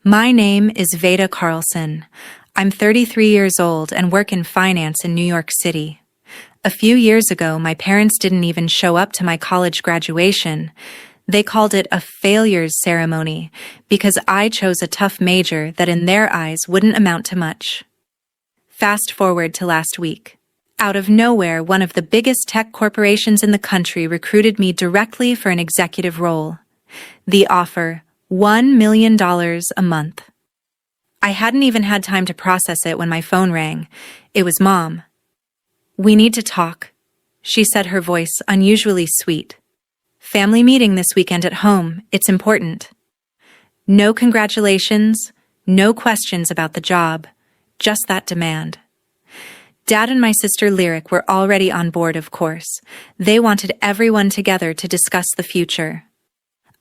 My name is Veda Carlson. I'm 33 years old and work in finance in New York City. A few years ago, my parents didn't even show up to my college graduation. They called it a failures ceremony because I chose a tough major that in their eyes wouldn't amount to much. Fast forward to last week. Out of nowhere, one of the biggest tech corporations in the country recruited me directly for an executive role. The offer, $1 million a month. I hadn't even had time to process it when my phone rang. It was Mom. "We need to talk," she said, her voice unusually sweet. "Family meeting this weekend at home. It's important." No congratulations, no questions about the job, just that demand. Dad and my sister Lyric were already on board, of course. They wanted everyone together to discuss the future.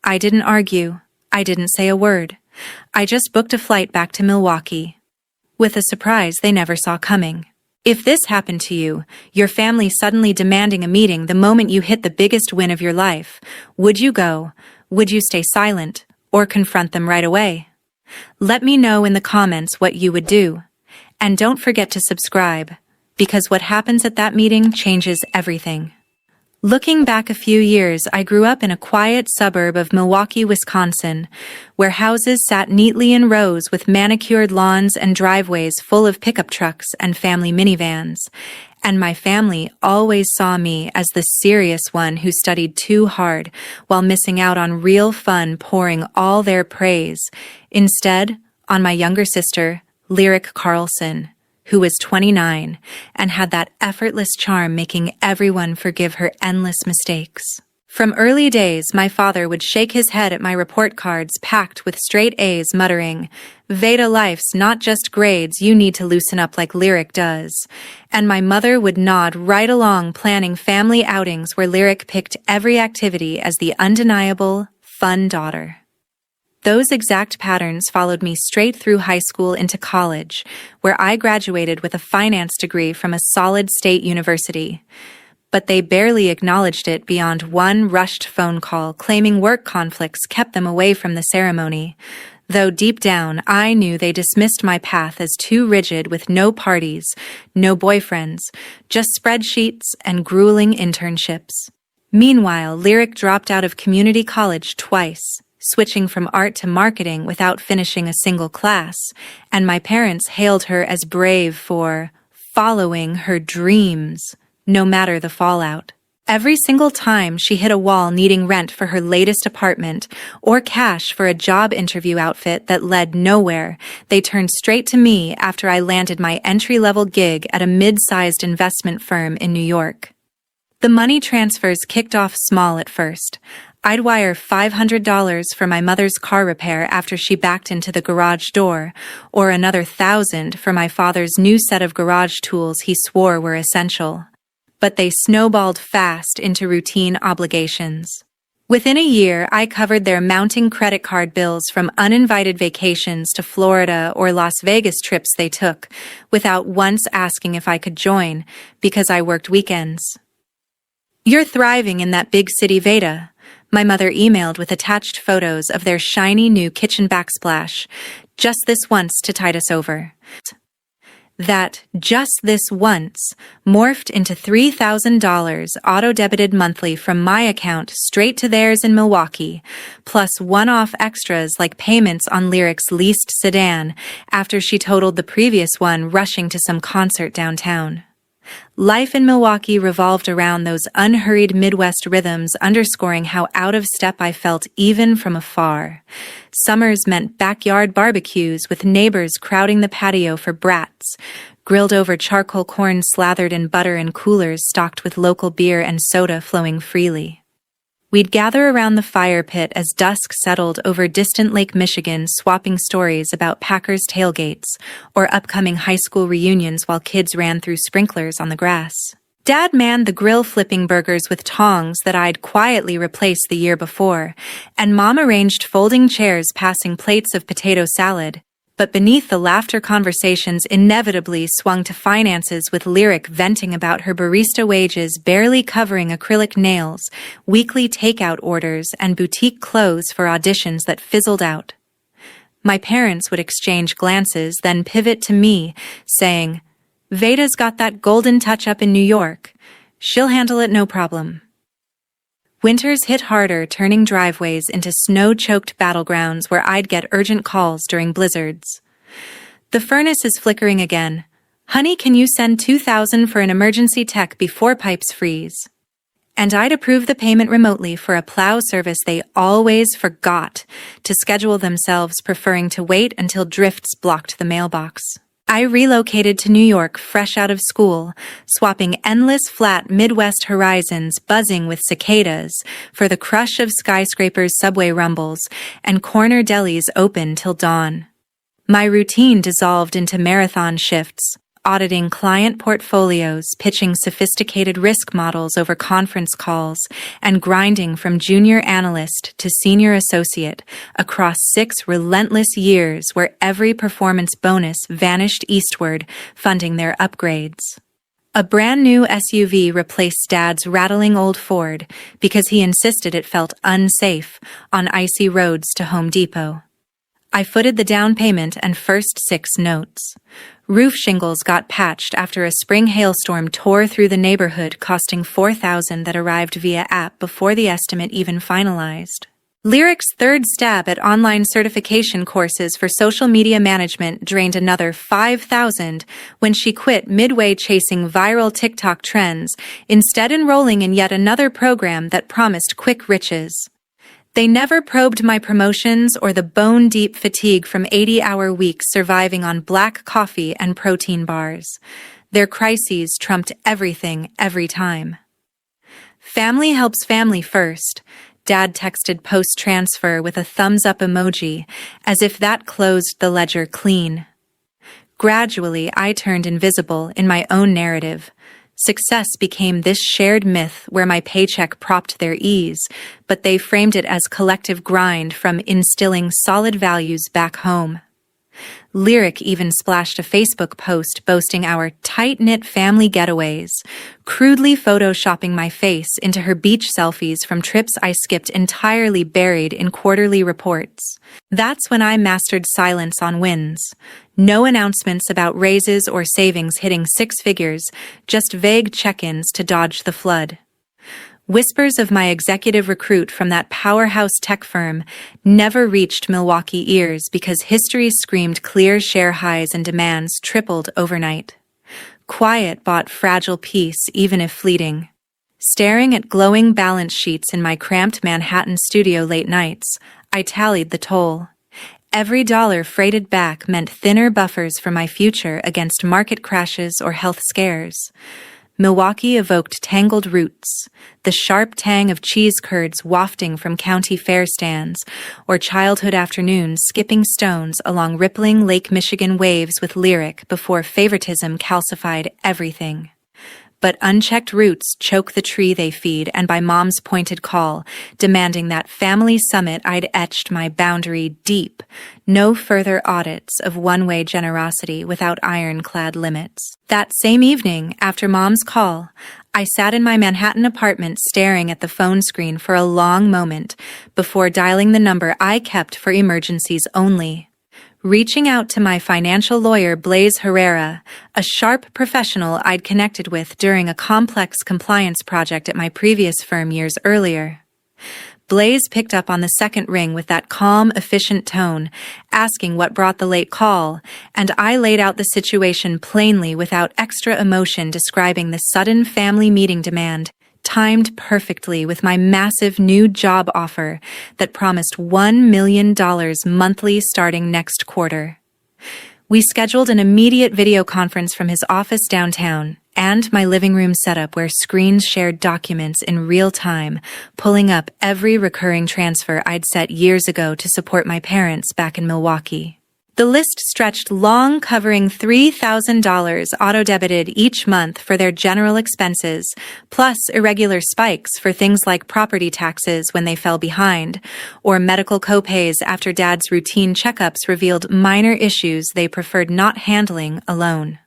I didn't argue. I didn't say a word. I just booked a flight back to Milwaukee, with a surprise they never saw coming. If this happened to you, your family suddenly demanding a meeting the moment you hit the biggest win of your life, would you go? Would you stay silent or confront them right away? Let me know in the comments what you would do. And don't forget to subscribe, because what happens at that meeting changes everything. Looking back a few years, I grew up in a quiet suburb of Milwaukee, Wisconsin, where houses sat neatly in rows with manicured lawns and driveways full of pickup trucks and family minivans. And my family always saw me as the serious one who studied too hard while missing out on real fun, pouring all their praise, instead on my younger sister, Lyric Carlson, who was 29 and had that effortless charm making everyone forgive her endless mistakes. From early days, my father would shake his head at my report cards packed with straight A's, muttering, "Veda, life's not just grades, you need to loosen up like Lyric does." And my mother would nod right along, planning family outings where Lyric picked every activity as the undeniable, fun daughter. Those exact patterns followed me straight through high school into college, where I graduated with a finance degree from a solid state university. But they barely acknowledged it beyond one rushed phone call claiming work conflicts kept them away from the ceremony, though deep down I knew they dismissed my path as too rigid, with no parties, no boyfriends, just spreadsheets and grueling internships. Meanwhile, Lyric dropped out of community college twice, switching from art to marketing without finishing a single class, and my parents hailed her as brave for following her dreams, no matter the fallout. Every single time she hit a wall needing rent for her latest apartment or cash for a job interview outfit that led nowhere, they turned straight to me after I landed my entry-level gig at a mid-sized investment firm in New York. The money transfers kicked off small at first. I'd wire $500 for my mother's car repair after she backed into the garage door, or another $1,000 for my father's new set of garage tools he swore were essential. But they snowballed fast into routine obligations. Within a year, I covered their mounting credit card bills from uninvited vacations to Florida or Las Vegas trips they took, without once asking if I could join, because I worked weekends. "You're thriving in that big city, Veda," my mother emailed with attached photos of their shiny new kitchen backsplash, "just this once to tide us over." That "just this once" morphed into $3,000 auto-debited monthly from my account straight to theirs in Milwaukee, plus one-off extras like payments on Lyric's leased sedan after she totaled the previous one rushing to some concert downtown. Life in Milwaukee revolved around those unhurried Midwest rhythms, underscoring how out of step I felt even from afar. Summers meant backyard barbecues with neighbors crowding the patio for brats, grilled over charcoal corn slathered in butter and coolers stocked with local beer and soda flowing freely. We'd gather around the fire pit as dusk settled over distant Lake Michigan, swapping stories about Packers tailgates or upcoming high school reunions while kids ran through sprinklers on the grass. Dad manned the grill, flipping burgers with tongs that I'd quietly replaced the year before, and Mom arranged folding chairs passing plates of potato salad. But beneath the laughter, conversations inevitably swung to finances, with Lyric venting about her barista wages barely covering acrylic nails, weekly takeout orders, and boutique clothes for auditions that fizzled out. My parents would exchange glances, then pivot to me, saying, "Veda's got that golden touch up in New York. She'll handle it no problem." Winters hit harder, turning driveways into snow-choked battlegrounds where I'd get urgent calls during blizzards. "The furnace is flickering again. Honey, can you send $2,000 for an emergency tech before pipes freeze?" And I'd approve the payment remotely for a plow service they always forgot to schedule themselves, preferring to wait until drifts blocked the mailbox. I relocated to New York fresh out of school, swapping endless flat Midwest horizons buzzing with cicadas for the crush of skyscrapers' subway rumbles and corner delis open till dawn. My routine dissolved into marathon shifts, auditing client portfolios, pitching sophisticated risk models over conference calls, and grinding from junior analyst to senior associate across 6 relentless years where every performance bonus vanished eastward, funding their upgrades. A brand new SUV replaced Dad's rattling old Ford because he insisted it felt unsafe on icy roads to Home Depot. I footed the down payment and first 6 notes. Roof shingles got patched after a spring hailstorm tore through the neighborhood, costing $4,000 that arrived via app before the estimate even finalized. Lyric's third stab at online certification courses for social media management drained another $5,000 when she quit midway chasing viral TikTok trends, instead enrolling in yet another program that promised quick riches. They never probed my promotions or the bone-deep fatigue from 80-hour weeks surviving on black coffee and protein bars. Their crises trumped everything every time. "Family helps family first," Dad texted post-transfer with a thumbs-up emoji, as if that closed the ledger clean. Gradually, I turned invisible in my own narrative. Success became this shared myth where my paycheck propped their ease, but they framed it as collective grind from instilling solid values back home. Lyric even splashed a Facebook post boasting our tight-knit family getaways, crudely photoshopping my face into her beach selfies from trips I skipped entirely buried in quarterly reports. That's when I mastered silence on wins. No announcements about raises or savings hitting 6 figures, just vague check-ins to dodge the flood. Whispers of my executive recruit from that powerhouse tech firm never reached Milwaukee ears because history screamed clear share highs and demands tripled overnight. Quiet bought fragile peace, even if fleeting. Staring at glowing balance sheets in my cramped Manhattan studio late nights, I tallied the toll. Every dollar freighted back meant thinner buffers for my future against market crashes or health scares. Milwaukee evoked tangled roots, the sharp tang of cheese curds wafting from county fair stands, or childhood afternoons skipping stones along rippling Lake Michigan waves with Lyric before favoritism calcified everything. But unchecked roots choke the tree they feed, and by Mom's pointed call, demanding that family summit, I'd etched my boundary deep. No further audits of one-way generosity without ironclad limits. That same evening, after Mom's call, I sat in my Manhattan apartment staring at the phone screen for a long moment before dialing the number I kept for emergencies only. Reaching out to my financial lawyer, Blaze Herrera, a sharp professional I'd connected with during a complex compliance project at my previous firm years earlier. Blaze picked up on the second ring with that calm, efficient tone, asking what brought the late call, and I laid out the situation plainly without extra emotion, describing the sudden family meeting demand, timed perfectly with my massive new job offer that promised $1 million monthly starting next quarter. We scheduled an immediate video conference from his office downtown and my living room setup where screens shared documents in real time, pulling up every recurring transfer I'd set years ago to support my parents back in Milwaukee. The list stretched long, covering $3,000 auto-debited each month for their general expenses, plus irregular spikes for things like property taxes when they fell behind, or medical copays after Dad's routine checkups revealed minor issues they preferred not handling alone.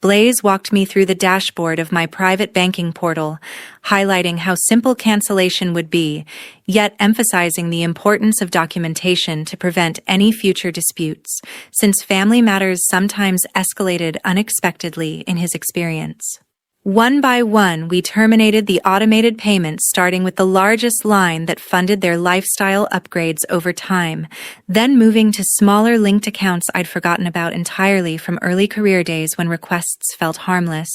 Blaze walked me through the dashboard of my private banking portal, highlighting how simple cancellation would be, yet emphasizing the importance of documentation to prevent any future disputes, since family matters sometimes escalated unexpectedly in his experience. One by one, we terminated the automated payments, starting with the largest line that funded their lifestyle upgrades over time, then moving to smaller linked accounts I'd forgotten about entirely from early career days when requests felt harmless.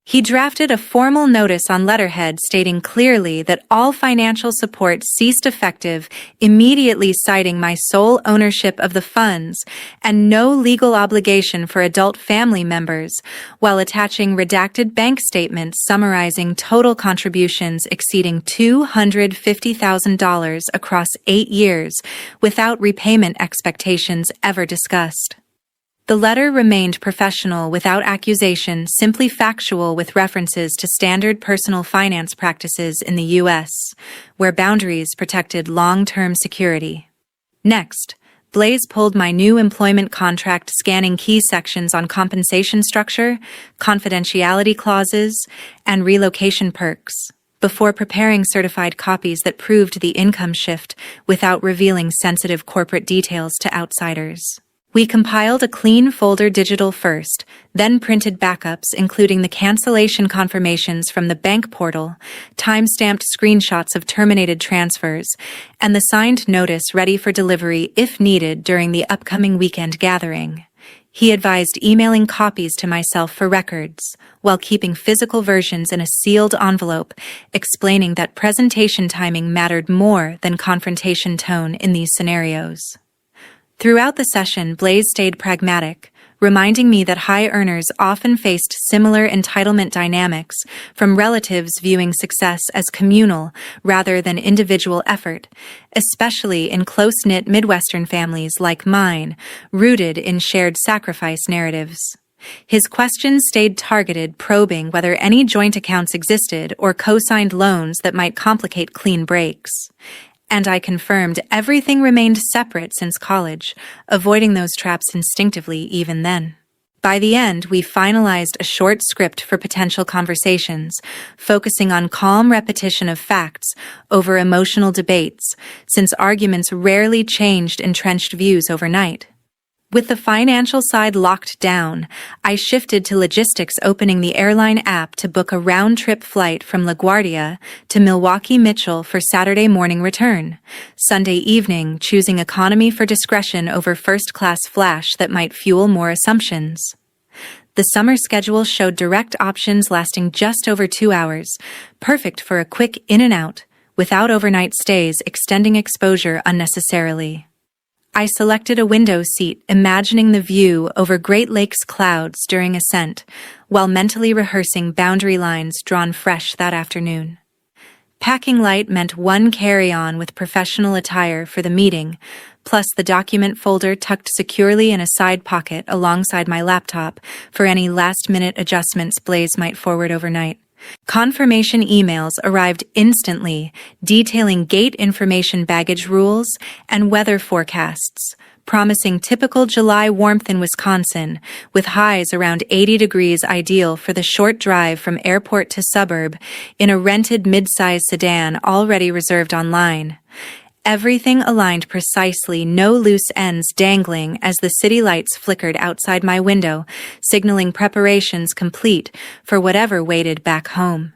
He drafted a formal notice on letterhead stating clearly that all financial support ceased effective, immediately citing my sole ownership of the funds and no legal obligation for adult family members, while attaching redacted bank statements summarizing total contributions exceeding $250,000 across 8 years, without repayment expectations ever discussed. The letter remained professional without accusation, simply factual with references to standard personal finance practices in the U.S., where boundaries protected long-term security. Next, Blaze pulled my new employment contract, scanning key sections on compensation structure, confidentiality clauses, and relocation perks, before preparing certified copies that proved the income shift without revealing sensitive corporate details to outsiders. We compiled a clean folder digital first, then printed backups including the cancellation confirmations from the bank portal, time-stamped screenshots of terminated transfers, and the signed notice ready for delivery if needed during the upcoming weekend gathering. He advised emailing copies to myself for records, while keeping physical versions in a sealed envelope, explaining that presentation timing mattered more than confrontation tone in these scenarios. Throughout the session, Blaze stayed pragmatic, reminding me that high earners often faced similar entitlement dynamics, from relatives viewing success as communal rather than individual effort, especially in close-knit Midwestern families like mine, rooted in shared sacrifice narratives. His questions stayed targeted, probing whether any joint accounts existed or co-signed loans that might complicate clean breaks. And I confirmed everything remained separate since college, avoiding those traps instinctively even then. By the end, we finalized a short script for potential conversations, focusing on calm repetition of facts over emotional debates, since arguments rarely changed entrenched views overnight. With the financial side locked down, I shifted to logistics, opening the airline app to book a round-trip flight from LaGuardia to Milwaukee Mitchell for Saturday morning return. Sunday evening, choosing economy for discretion over first-class flash that might fuel more assumptions. The summer schedule showed direct options lasting just over 2 hours, perfect for a quick in and out, without overnight stays extending exposure unnecessarily. I selected a window seat, imagining the view over Great Lakes clouds during ascent, while mentally rehearsing boundary lines drawn fresh that afternoon. Packing light meant one carry-on with professional attire for the meeting, plus the document folder tucked securely in a side pocket alongside my laptop for any last-minute adjustments Blaze might forward overnight. Confirmation emails arrived instantly, detailing gate information, baggage rules, and weather forecasts, promising typical July warmth in Wisconsin, with highs around 80 degrees, ideal for the short drive from airport to suburb in a rented mid-size sedan already reserved online. Everything aligned precisely, no loose ends dangling as the city lights flickered outside my window, signaling preparations complete for whatever waited back home.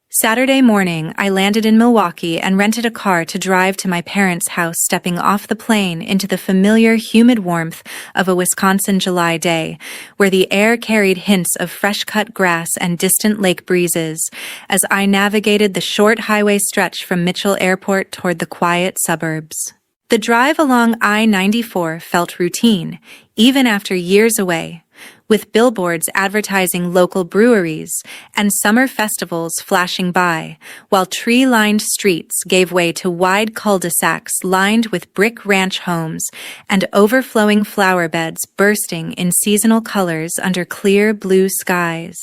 Saturday morning, I landed in Milwaukee and rented a car to drive to my parents' house, stepping off the plane into the familiar humid warmth of a Wisconsin July day, where the air carried hints of fresh-cut grass and distant lake breezes, as I navigated the short highway stretch from Mitchell Airport toward the quiet suburbs. The drive along I-94 felt routine, even after years away, with billboards advertising local breweries and summer festivals flashing by, while tree-lined streets gave way to wide cul-de-sacs lined with brick ranch homes and overflowing flower beds bursting in seasonal colors under clear blue skies.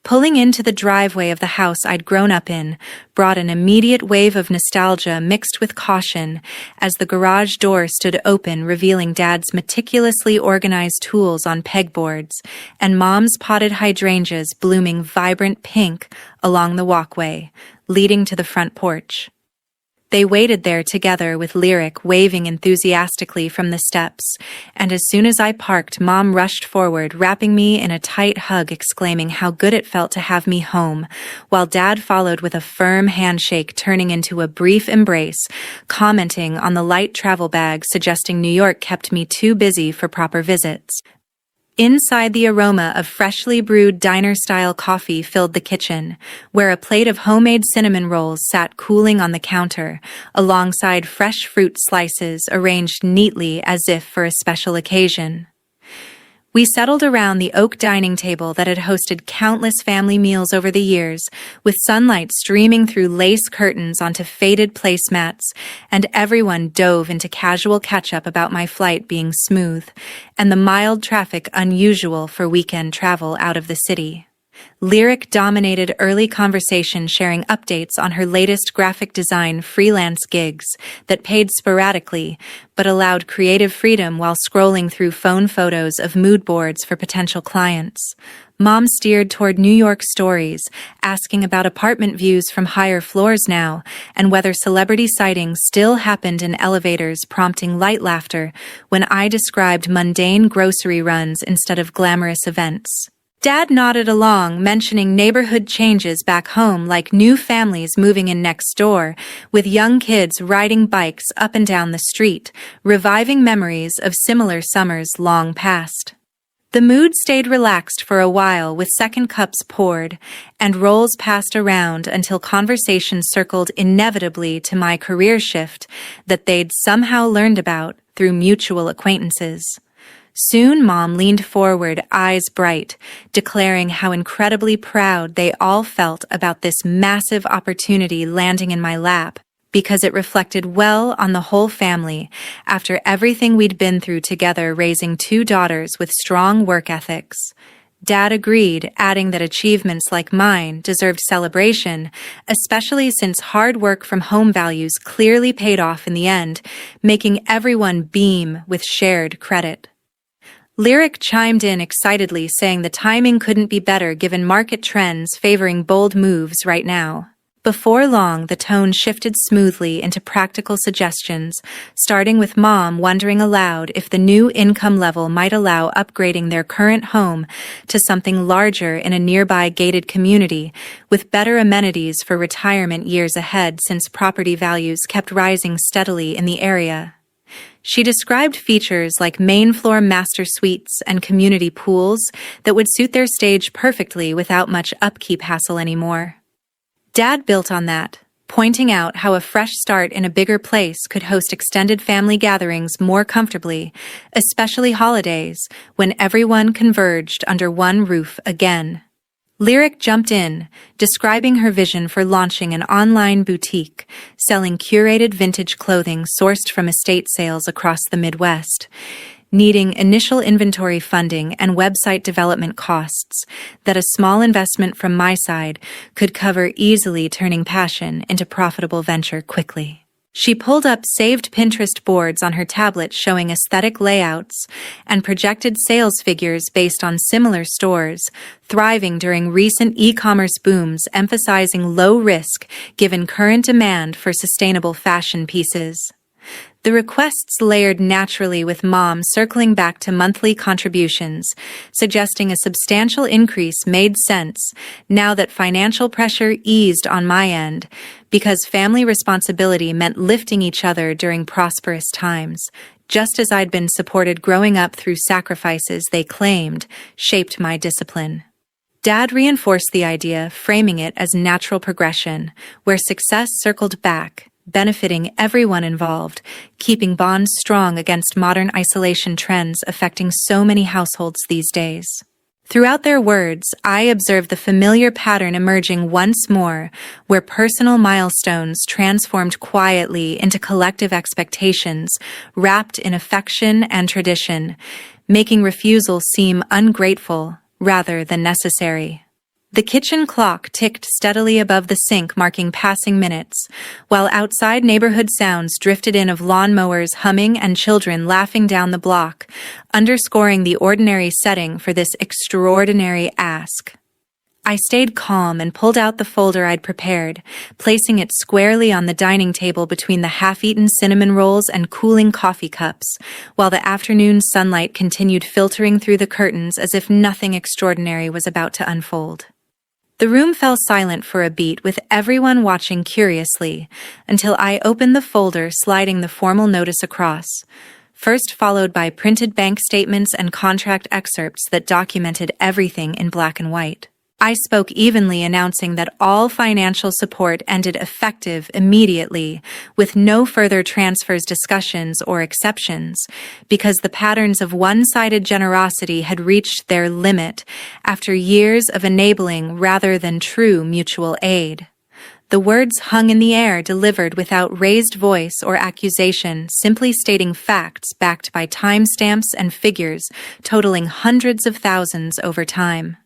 Pulling into the driveway of the house I'd grown up in brought an immediate wave of nostalgia mixed with caution as the garage door stood open, revealing Dad's meticulously organized tools on pegboards and Mom's potted hydrangeas blooming vibrant pink along the walkway, leading to the front porch. They waited there together with Lyric waving enthusiastically from the steps, and as soon as I parked, Mom rushed forward, wrapping me in a tight hug, exclaiming how good it felt to have me home, while Dad followed with a firm handshake turning into a brief embrace, commenting on the light travel bag, suggesting New York kept me too busy for proper visits. Inside, the aroma of freshly brewed diner-style coffee filled the kitchen, where a plate of homemade cinnamon rolls sat cooling on the counter, alongside fresh fruit slices arranged neatly as if for a special occasion. We settled around the oak dining table that had hosted countless family meals over the years, with sunlight streaming through lace curtains onto faded placemats, and everyone dove into casual catch-up about my flight being smooth, and the mild traffic unusual for weekend travel out of the city. Lyric dominated early conversation, sharing updates on her latest graphic design freelance gigs that paid sporadically but allowed creative freedom while scrolling through phone photos of mood boards for potential clients. Mom steered toward New York stories, asking about apartment views from higher floors now and whether celebrity sightings still happened in elevators, prompting light laughter when I described mundane grocery runs instead of glamorous events. Dad nodded along, mentioning neighborhood changes back home like new families moving in next door, with young kids riding bikes up and down the street, reviving memories of similar summers long past. The mood stayed relaxed for a while, with second cups poured and rolls passed around until conversation circled inevitably to my career shift that they'd somehow learned about through mutual acquaintances. Soon, Mom leaned forward, eyes bright, declaring how incredibly proud they all felt about this massive opportunity landing in my lap, because it reflected well on the whole family after everything we'd been through together, raising two daughters with strong work ethics. Dad agreed, adding that achievements like mine deserved celebration, especially since hard work from home values clearly paid off in the end, making everyone beam with shared credit. Lyric chimed in excitedly, saying the timing couldn't be better given market trends favoring bold moves right now. Before long, the tone shifted smoothly into practical suggestions, starting with Mom wondering aloud if the new income level might allow upgrading their current home to something larger in a nearby gated community, with better amenities for retirement years ahead since property values kept rising steadily in the area. She described features like main-floor master suites and community pools that would suit their stage perfectly without much upkeep hassle anymore. Dad built on that, pointing out how a fresh start in a bigger place could host extended family gatherings more comfortably, especially holidays, when everyone converged under one roof again. Lyric jumped in, describing her vision for launching an online boutique, selling curated vintage clothing sourced from estate sales across the Midwest, needing initial inventory funding and website development costs that a small investment from my side could cover, easily turning passion into profitable venture quickly. She pulled up saved Pinterest boards on her tablet showing aesthetic layouts and projected sales figures based on similar stores, thriving during recent e-commerce booms, emphasizing low risk given current demand for sustainable fashion pieces. The requests layered naturally, with Mom circling back to monthly contributions, suggesting a substantial increase made sense now that financial pressure eased on my end, because family responsibility meant lifting each other during prosperous times, just as I'd been supported growing up through sacrifices they claimed shaped my discipline. Dad reinforced the idea, framing it as natural progression, where success circled back, benefiting everyone involved, keeping bonds strong against modern isolation trends affecting so many households these days. Throughout their words, I observed the familiar pattern emerging once more, where personal milestones transformed quietly into collective expectations, wrapped in affection and tradition, making refusal seem ungrateful rather than necessary. The kitchen clock ticked steadily above the sink, marking passing minutes, while outside neighborhood sounds drifted in of lawnmowers humming and children laughing down the block, underscoring the ordinary setting for this extraordinary ask. I stayed calm and pulled out the folder I'd prepared, placing it squarely on the dining table between the half-eaten cinnamon rolls and cooling coffee cups, while the afternoon sunlight continued filtering through the curtains as if nothing extraordinary was about to unfold. The room fell silent for a beat, with everyone watching curiously, until I opened the folder, sliding the formal notice across, first followed by printed bank statements and contract excerpts that documented everything in black and white. I spoke evenly, announcing that all financial support ended effective immediately, with no further transfers, discussions, or exceptions, because the patterns of one-sided generosity had reached their limit after years of enabling rather than true mutual aid. The words hung in the air, delivered without raised voice or accusation, simply stating facts backed by timestamps and figures totaling hundreds of thousands over time.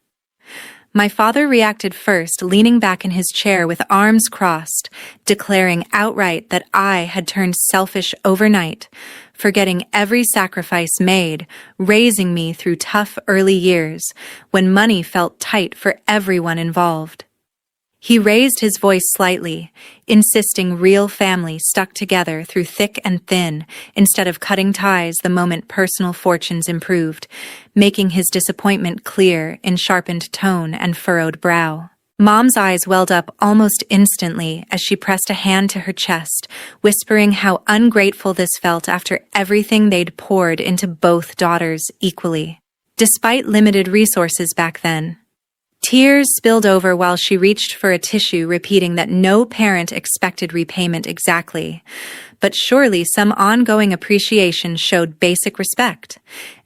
My father reacted first, leaning back in his chair with arms crossed, declaring outright that I had turned selfish overnight, forgetting every sacrifice made, raising me through tough early years, when money felt tight for everyone involved. He raised his voice slightly, insisting real family stuck together through thick and thin, instead of cutting ties the moment personal fortunes improved, making his disappointment clear in sharpened tone and furrowed brow. Mom's eyes welled up almost instantly as she pressed a hand to her chest, whispering how ungrateful this felt after everything they'd poured into both daughters equally. Despite limited resources back then, tears spilled over while she reached for a tissue, repeating that no parent expected repayment exactly, but surely some ongoing appreciation showed basic respect,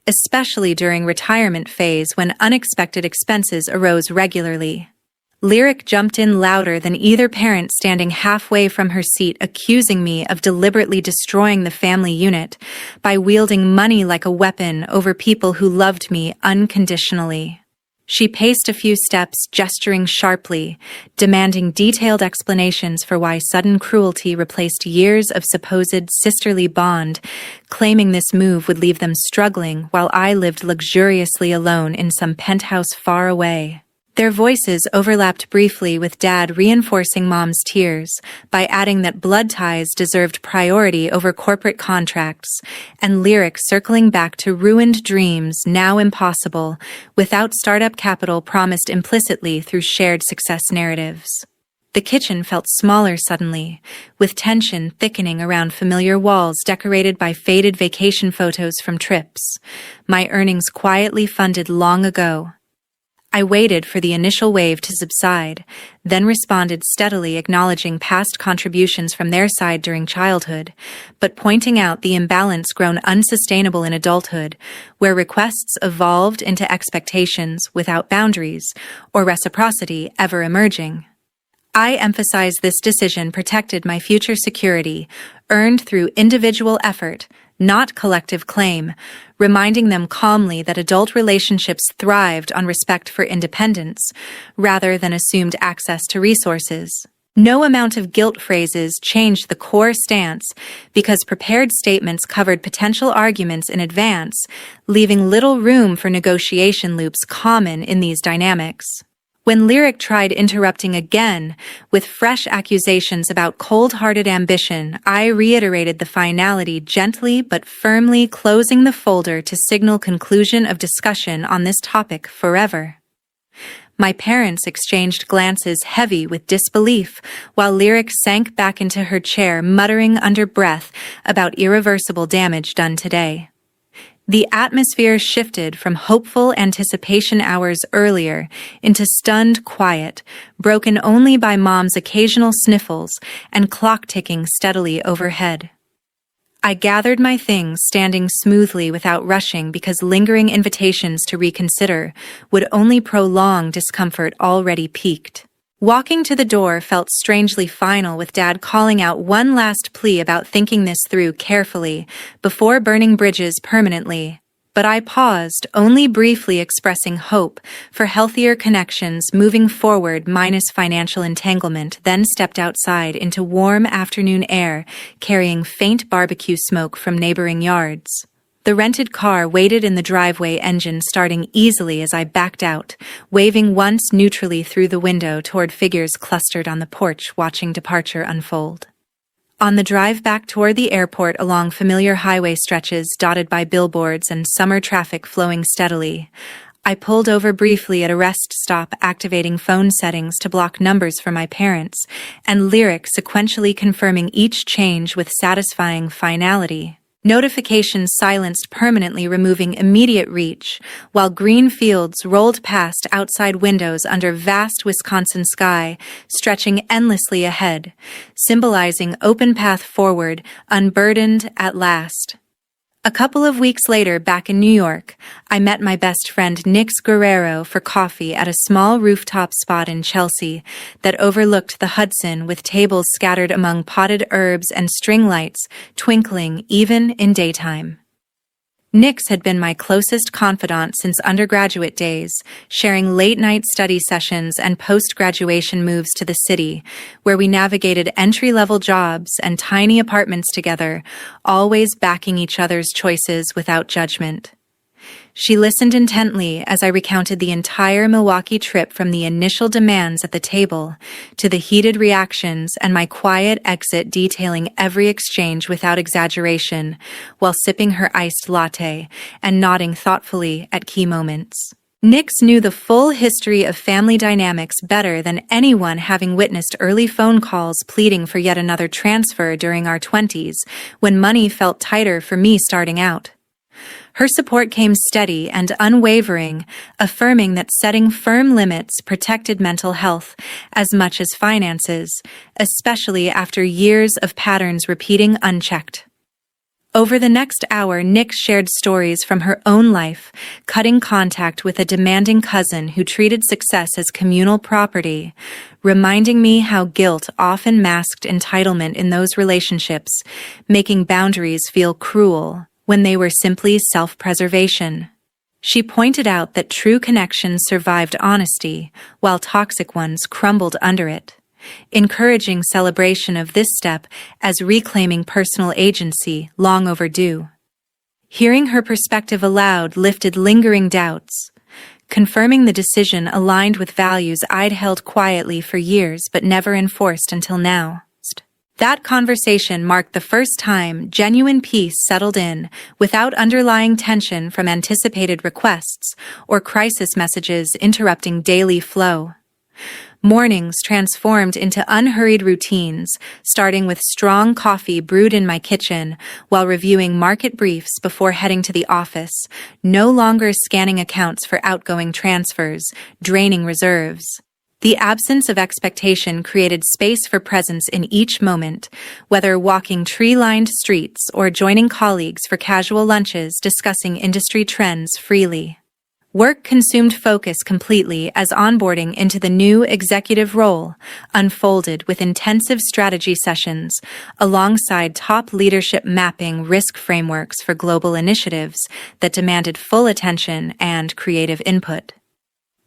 especially during retirement phase when unexpected expenses arose regularly. Lyric jumped in louder than either parent, standing halfway from her seat, accusing me of deliberately destroying the family unit by wielding money like a weapon over people who loved me unconditionally. She paced a few steps, gesturing sharply, demanding detailed explanations for why sudden cruelty replaced years of supposed sisterly bond, claiming this move would leave them struggling while I lived luxuriously alone in some penthouse far away. Their voices overlapped briefly, with Dad reinforcing Mom's tears by adding that blood ties deserved priority over corporate contracts, and Lyric circling back to ruined dreams now impossible without startup capital promised implicitly through shared success narratives. The kitchen felt smaller suddenly, with tension thickening around familiar walls decorated by faded vacation photos from trips, my earnings quietly funded long ago. I waited for the initial wave to subside, then responded steadily, acknowledging past contributions from their side during childhood, but pointing out the imbalance grown unsustainable in adulthood, where requests evolved into expectations without boundaries or reciprocity ever emerging. I emphasized this decision protected my future security, earned through individual effort, not collective claim, reminding them calmly that adult relationships thrived on respect for independence, rather than assumed access to resources. No amount of guilt phrases changed the core stance, because prepared statements covered potential arguments in advance, leaving little room for negotiation loops common in these dynamics. When Lyric tried interrupting again with fresh accusations about cold-hearted ambition, I reiterated the finality, gently but firmly closing the folder to signal conclusion of discussion on this topic forever. My parents exchanged glances heavy with disbelief, while Lyric sank back into her chair, muttering under breath about irreversible damage done today. The atmosphere shifted from hopeful anticipation hours earlier into stunned quiet, broken only by Mom's occasional sniffles and clock ticking steadily overhead. I gathered my things, standing smoothly without rushing, because lingering invitations to reconsider would only prolong discomfort already peaked. Walking to the door felt strangely final, with Dad calling out one last plea about thinking this through carefully before burning bridges permanently. But I paused, only briefly expressing hope for healthier connections moving forward minus financial entanglement, then stepped outside into warm afternoon air, carrying faint barbecue smoke from neighboring yards. The rented car waited in the driveway, engine starting easily as I backed out, waving once neutrally through the window toward figures clustered on the porch watching departure unfold. On the drive back toward the airport along familiar highway stretches dotted by billboards and summer traffic flowing steadily, I pulled over briefly at a rest stop, activating phone settings to block numbers for my parents, and lyric sequentially confirming each change with satisfying finality. Notifications silenced permanently, removing immediate reach, while green fields rolled past outside windows under vast Wisconsin sky, stretching endlessly ahead, symbolizing open path forward, unburdened at last. A couple of weeks later, back in New York, I met my best friend Nick Guerrero for coffee at a small rooftop spot in Chelsea that overlooked the Hudson, with tables scattered among potted herbs and string lights twinkling even in daytime. Nix had been my closest confidant since undergraduate days, sharing late-night study sessions and post-graduation moves to the city, where we navigated entry-level jobs and tiny apartments together, always backing each other's choices without judgment. She listened intently as I recounted the entire Milwaukee trip, from the initial demands at the table to the heated reactions, and my quiet exit, detailing every exchange without exaggeration, while sipping her iced latte and nodding thoughtfully at key moments. Nix knew the full history of family dynamics better than anyone, having witnessed early phone calls pleading for yet another transfer during our 20s, when money felt tighter for me starting out. Her support came steady and unwavering, affirming that setting firm limits protected mental health as much as finances, especially after years of patterns repeating unchecked. Over the next hour, Nick shared stories from her own life, cutting contact with a demanding cousin who treated success as communal property, reminding me how guilt often masked entitlement in those relationships, making boundaries feel cruel when they were simply self-preservation. She pointed out that true connections survived honesty, while toxic ones crumbled under it, encouraging celebration of this step as reclaiming personal agency long overdue. Hearing her perspective aloud lifted lingering doubts, confirming the decision aligned with values I'd held quietly for years but never enforced until now. That conversation marked the first time genuine peace settled in, without underlying tension from anticipated requests or crisis messages interrupting daily flow. Mornings transformed into unhurried routines, starting with strong coffee brewed in my kitchen while reviewing market briefs before heading to the office, no longer scanning accounts for outgoing transfers, draining reserves. The absence of expectation created space for presence in each moment, whether walking tree-lined streets or joining colleagues for casual lunches discussing industry trends freely. Work consumed focus completely as onboarding into the new executive role unfolded with intensive strategy sessions, alongside top leadership mapping risk frameworks for global initiatives that demanded full attention and creative input.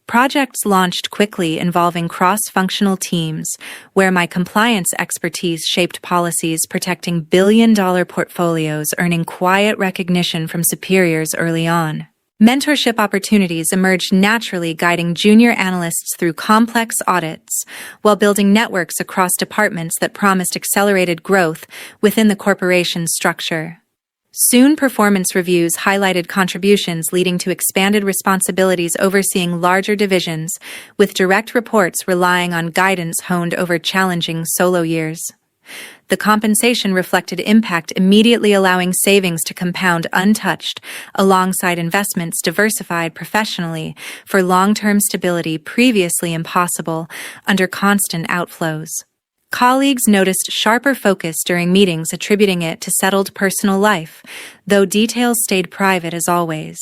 Projects launched quickly, involving cross-functional teams, where my compliance expertise shaped policies protecting billion-dollar portfolios, earning quiet recognition from superiors early on. Mentorship opportunities emerged naturally, guiding junior analysts through complex audits, while building networks across departments that promised accelerated growth within the corporation's structure. Soon, performance reviews highlighted contributions, leading to expanded responsibilities overseeing larger divisions, with direct reports relying on guidance honed over challenging solo years. The compensation reflected impact, immediately allowing savings to compound untouched, alongside investments diversified professionally for long-term stability previously impossible under constant outflows. Colleagues noticed sharper focus during meetings, attributing it to settled personal life, though details stayed private as always.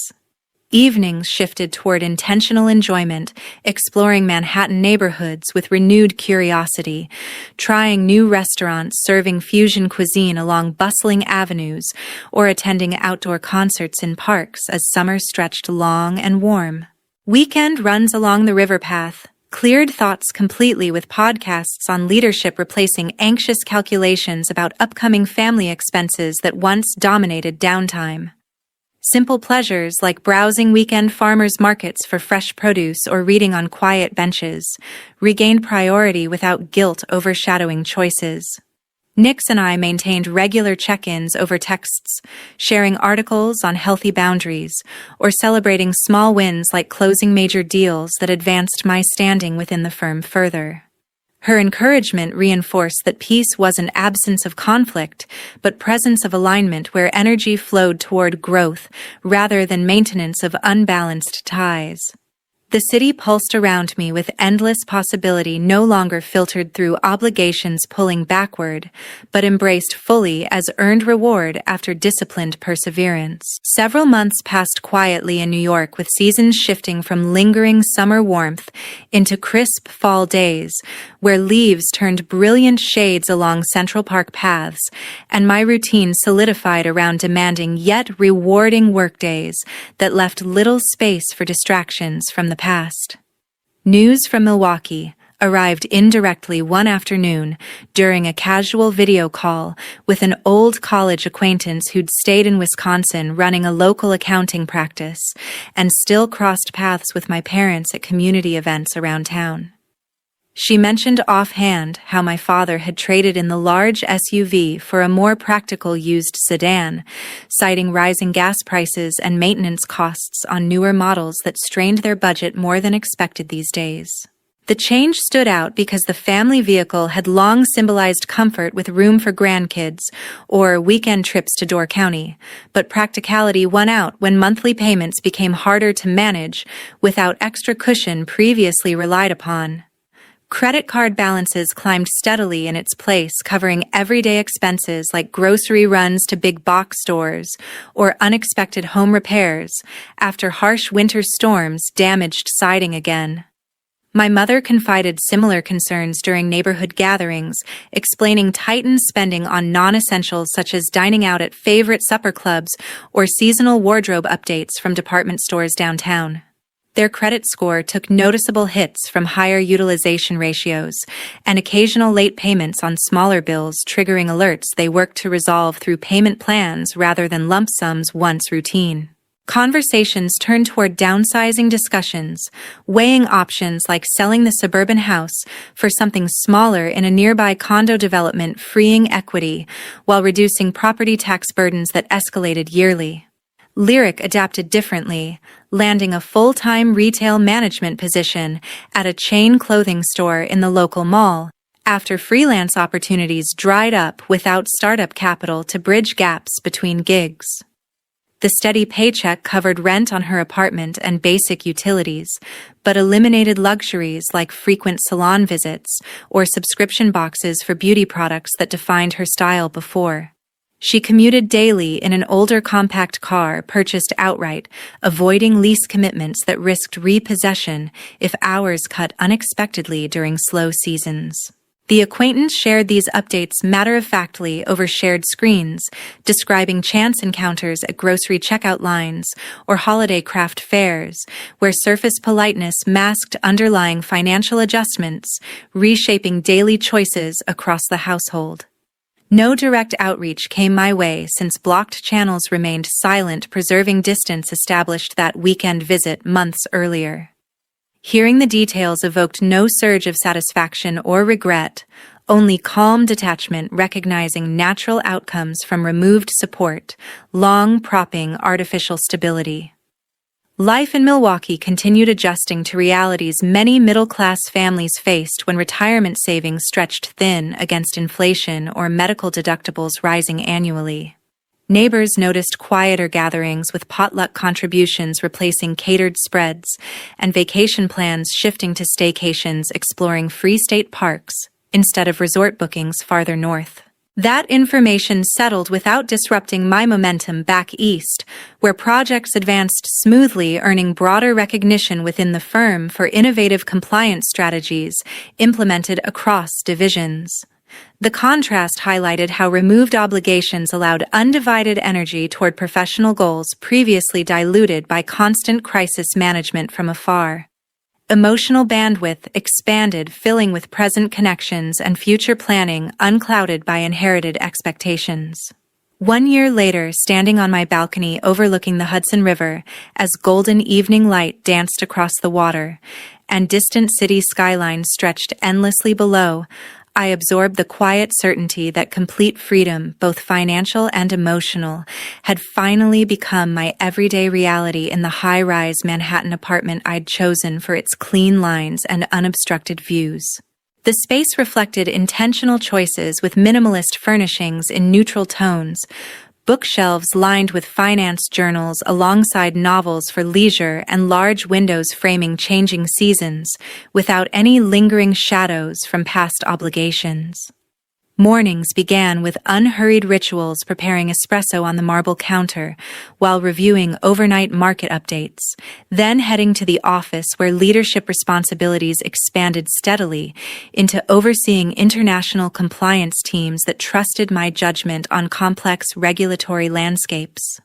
Evenings shifted toward intentional enjoyment, exploring Manhattan neighborhoods with renewed curiosity, trying new restaurants serving fusion cuisine along bustling avenues, or attending outdoor concerts in parks as summer stretched long and warm. Weekend runs along the river path, cleared thoughts completely with podcasts on leadership replacing anxious calculations about upcoming family expenses that once dominated downtime. Simple pleasures like browsing weekend farmers markets for fresh produce or reading on quiet benches regained priority without guilt overshadowing choices. Nix and I maintained regular check-ins over texts, sharing articles on healthy boundaries, or celebrating small wins like closing major deals that advanced my standing within the firm further. Her encouragement reinforced that peace wasn't absence of conflict, but presence of alignment where energy flowed toward growth rather than maintenance of unbalanced ties. The city pulsed around me with endless possibility no longer filtered through obligations pulling backward, but embraced fully as earned reward after disciplined perseverance. Several months passed quietly in New York with seasons shifting from lingering summer warmth into crisp fall days, where leaves turned brilliant shades along Central Park paths, and my routine solidified around demanding yet rewarding workdays that left little space for distractions from the past. News from Milwaukee arrived indirectly one afternoon during a casual video call with an old college acquaintance who'd stayed in Wisconsin running a local accounting practice and still crossed paths with my parents at community events around town. She mentioned offhand how my father had traded in the large SUV for a more practical used sedan, citing rising gas prices and maintenance costs on newer models that strained their budget more than expected these days. The change stood out because the family vehicle had long symbolized comfort with room for grandkids or weekend trips to Door County, but practicality won out when monthly payments became harder to manage without extra cushion previously relied upon. Credit card balances climbed steadily in its place, covering everyday expenses like grocery runs to big box stores or unexpected home repairs after harsh winter storms damaged siding again. My mother confided similar concerns during neighborhood gatherings, explaining tightened spending on non-essentials such as dining out at favorite supper clubs or seasonal wardrobe updates from department stores downtown. Their credit score took noticeable hits from higher utilization ratios and occasional late payments on smaller bills triggering alerts they worked to resolve through payment plans rather than lump sums once routine. Conversations turned toward downsizing discussions, weighing options like selling the suburban house for something smaller in a nearby condo development, freeing equity while reducing property tax burdens that escalated yearly. Lyric adapted differently, landing a full-time retail management position at a chain clothing store in the local mall, after freelance opportunities dried up without startup capital to bridge gaps between gigs. The steady paycheck covered rent on her apartment and basic utilities, but eliminated luxuries like frequent salon visits or subscription boxes for beauty products that defined her style before. She commuted daily in an older compact car purchased outright, avoiding lease commitments that risked repossession if hours cut unexpectedly during slow seasons. The acquaintance shared these updates matter-of-factly over shared screens, describing chance encounters at grocery checkout lines or holiday craft fairs, where surface politeness masked underlying financial adjustments, reshaping daily choices across the household. No direct outreach came my way since blocked channels remained silent, preserving distance established that weekend visit months earlier. Hearing the details evoked no surge of satisfaction or regret, only calm detachment recognizing natural outcomes from removed support, long propping artificial stability. Life in Milwaukee continued adjusting to realities many middle-class families faced when retirement savings stretched thin against inflation or medical deductibles rising annually. Neighbors noticed quieter gatherings with potluck contributions replacing catered spreads and vacation plans shifting to staycations exploring free state parks instead of resort bookings farther north. That information settled without disrupting my momentum back east, where projects advanced smoothly, earning broader recognition within the firm for innovative compliance strategies implemented across divisions. The contrast highlighted how removed obligations allowed undivided energy toward professional goals previously diluted by constant crisis management from afar. Emotional bandwidth expanded, filling with present connections and future planning unclouded by inherited expectations. 1 year later, standing on my balcony overlooking the Hudson River as golden evening light danced across the water and distant city skylines stretched endlessly below, I absorbed the quiet certainty that complete freedom, both financial and emotional, had finally become my everyday reality in the high-rise Manhattan apartment I'd chosen for its clean lines and unobstructed views. The space reflected intentional choices with minimalist furnishings in neutral tones, bookshelves lined with finance journals alongside novels for leisure and large windows framing changing seasons without any lingering shadows from past obligations. Mornings began with unhurried rituals preparing espresso on the marble counter while reviewing overnight market updates, then heading to the office where leadership responsibilities expanded steadily into overseeing international compliance teams that trusted my judgment on complex regulatory landscapes.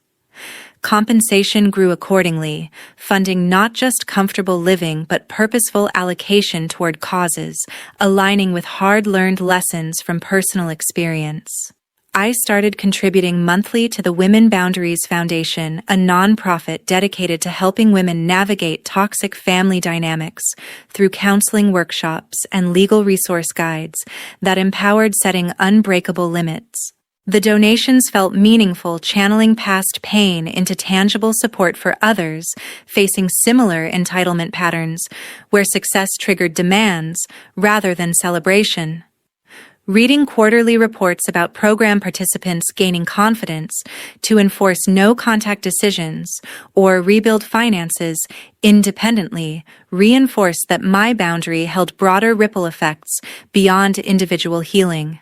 Compensation grew accordingly, funding not just comfortable living but purposeful allocation toward causes, aligning with hard-learned lessons from personal experience. I started contributing monthly to the Women Boundaries Foundation, a nonprofit dedicated to helping women navigate toxic family dynamics through counseling workshops and legal resource guides that empowered setting unbreakable limits. The donations felt meaningful, channeling past pain into tangible support for others facing similar entitlement patterns, where success triggered demands rather than celebration. Reading quarterly reports about program participants gaining confidence to enforce no-contact decisions or rebuild finances independently reinforced that my boundary held broader ripple effects beyond individual healing.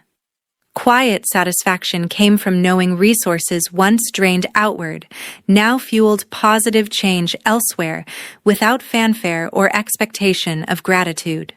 Quiet satisfaction came from knowing resources once drained outward now fueled positive change elsewhere without fanfare or expectation of gratitude.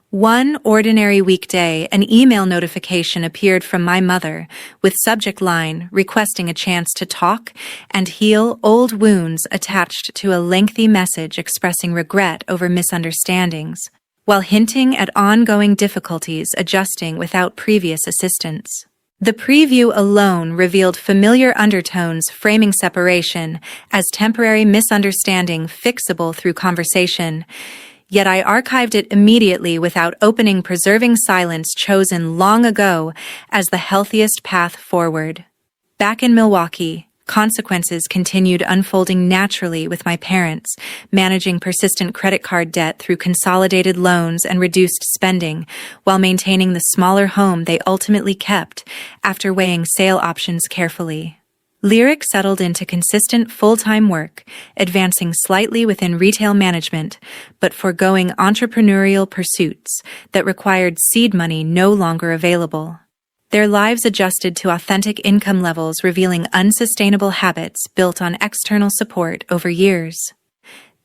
One ordinary weekday, an email notification appeared from my mother with subject line requesting a chance to talk and heal old wounds attached to a lengthy message expressing regret over misunderstandings, while hinting at ongoing difficulties adjusting without previous assistance. The preview alone revealed familiar undertones framing separation as temporary misunderstanding fixable through conversation, yet I archived it immediately without opening, preserving silence chosen long ago as the healthiest path forward. Back in Milwaukee, consequences continued unfolding naturally with my parents, managing persistent credit card debt through consolidated loans and reduced spending, while maintaining the smaller home they ultimately kept after weighing sale options carefully. Lyric settled into consistent full-time work, advancing slightly within retail management, but foregoing entrepreneurial pursuits that required seed money no longer available. Their lives adjusted to authentic income levels, revealing unsustainable habits built on external support over years.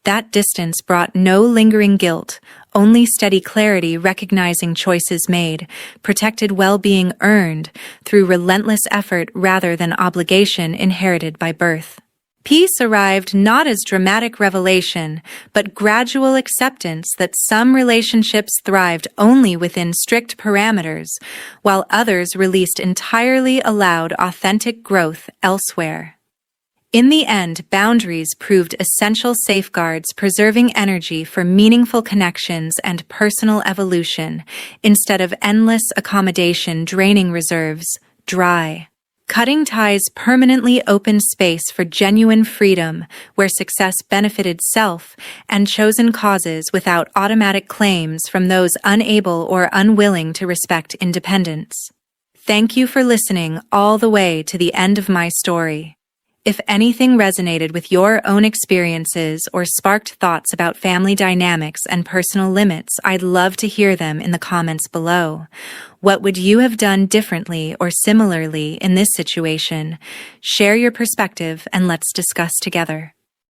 That distance brought no lingering guilt, only steady clarity, recognizing choices made, protected well-being earned through relentless effort rather than obligation inherited by birth. Peace arrived not as dramatic revelation, but gradual acceptance that some relationships thrived only within strict parameters, while others released entirely allowed authentic growth elsewhere. In the end, boundaries proved essential safeguards, preserving energy for meaningful connections and personal evolution, instead of endless accommodation draining reserves dry. Cutting ties permanently opened space for genuine freedom, where success benefited self and chosen causes without automatic claims from those unable or unwilling to respect independence. Thank you for listening all the way to the end of my story. If anything resonated with your own experiences or sparked thoughts about family dynamics and personal limits, I'd love to hear them in the comments below. What would you have done differently or similarly in this situation? Share your perspective and let's discuss together.